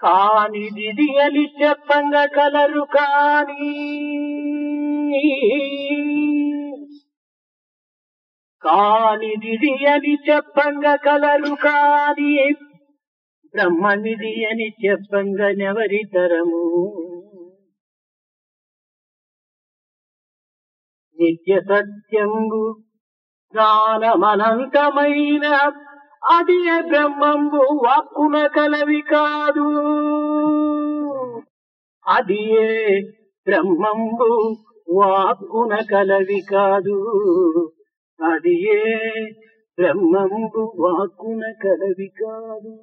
కానిది అని చెప్పంగ కలరు కాని కానిది అని చెప్పంగ కలరు కాని బ్రహ్మనిది అని చెప్పంగ నెవరి తరము నిత్య సత్యంబు జ్ఞానమనంతమైన అది బ్రహ్మంబు వాక్కున కలవి కాదు అది బ్రహ్మంబు వాక్కున కలవి కాదు అది బ్రహ్మంబు వాక్కున కలవి కాదు.